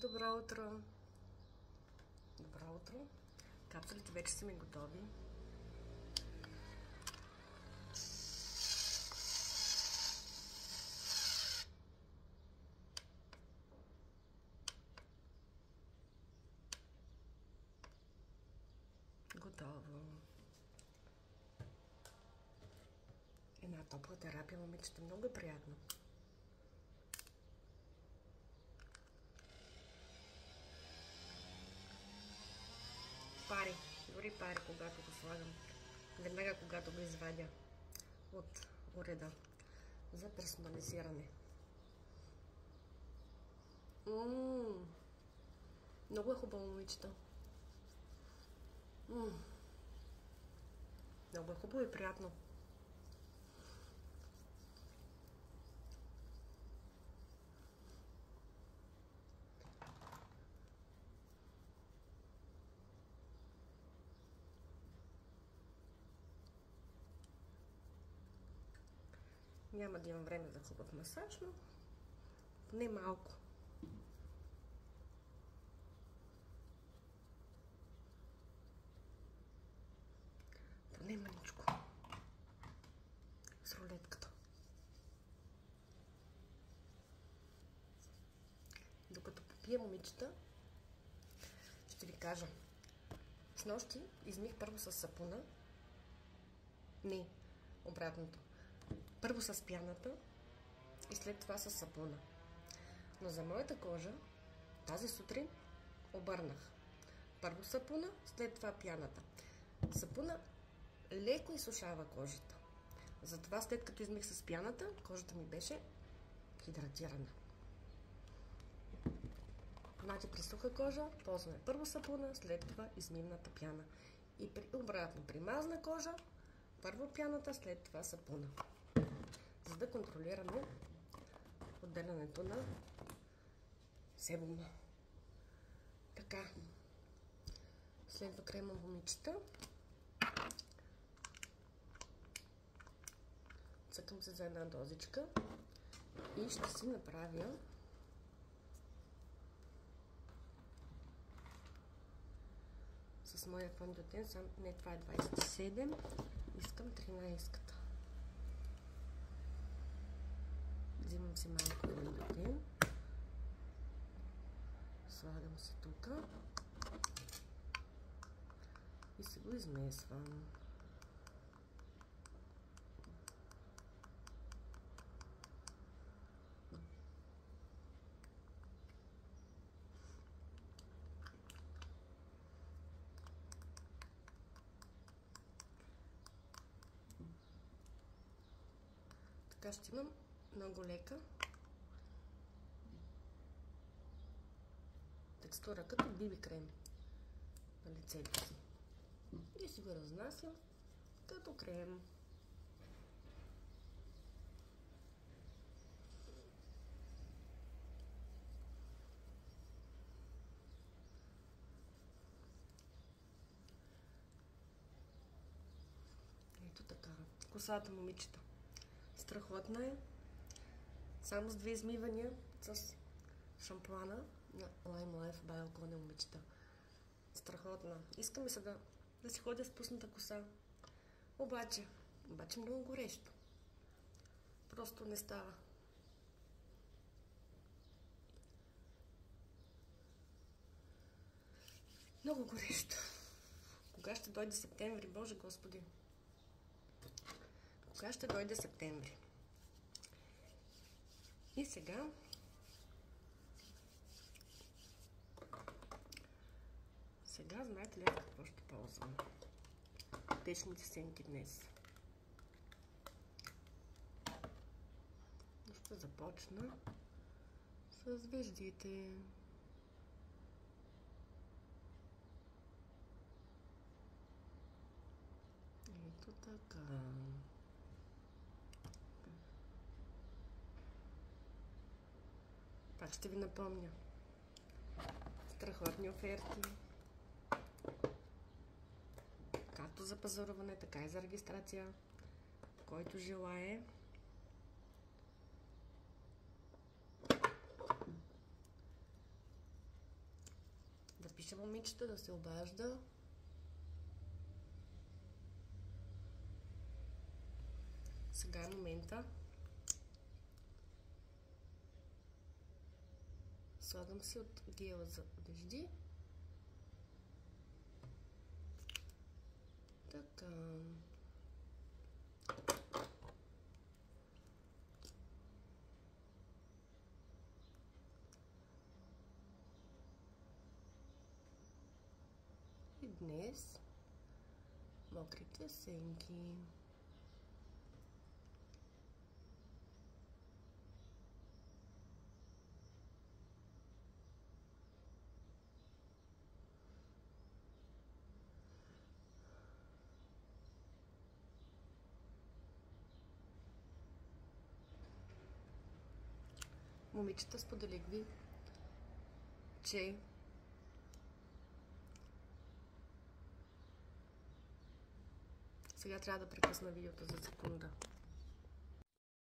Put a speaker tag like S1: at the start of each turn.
S1: Добро утро! Добро утро! Капсулите вече са ми готови. Готово. Една топла терапия, момичета, много е приятно. Пари, дори пари, когато го слагам. Веднага, когато го извадя от уреда за персонализиране. Много е хубаво, момичета. Много е хубаво и приятно. Няма да имам време за хубав масаж, но не малко. Поне маничко. С рулетката. Докато попия, момичета, ще ви кажа. Снощи измих първо с сапуна. Не, обратното. Първо с пяната и след това с сапуна. Но за моята кожа тази сутрин обърнах. Първо сапуна, след това пяната. Сапуна леко изсушава кожата. Затова след като измих с пяната, кожата ми беше хидратирана. Значи при суха кожа ползваме първо сапуна, след това измивната пяна. И обратно, при мазна кожа първо пяната, след това сапуна. За да контролираме отделянето на себума. Така. Следва крема, момичета. Цъкам се за една дозичка и ще си направя с моя фондиотен. Не, това е 27. Искам 13-ката. Взимам си малко фондиотен. Слагам се тук. И се го измесвам. Така ще имам много лека текстура, като биби крем на лицето си. И си го разнасям като крем. Ето така. Косата, момичета, страхотна е. Само с 2 измивания с шампуана на Lime Life by Alcone, момичета. Страхотна. Иска ми се да си ходя с пусната коса. Обаче много горещо. Просто не става. Много горещо. Кога ще дойде септември, Боже Господи? Кога ще дойде септември? И сега знаете ли какво ще ползвам? Течните сенки днес. Ще започна с веждите. Ето така. Пак ще ви напомня. Страхотни оферти. Както за пазаруване, така и за регистрация. Който желае. Пише момичета да се обажда. Сега е момента. Слагам си от гела за вежди. Така. И днес мокрите сенки. Момичета, споделих ви, че сега трябва да прекъсна видеото за секунда.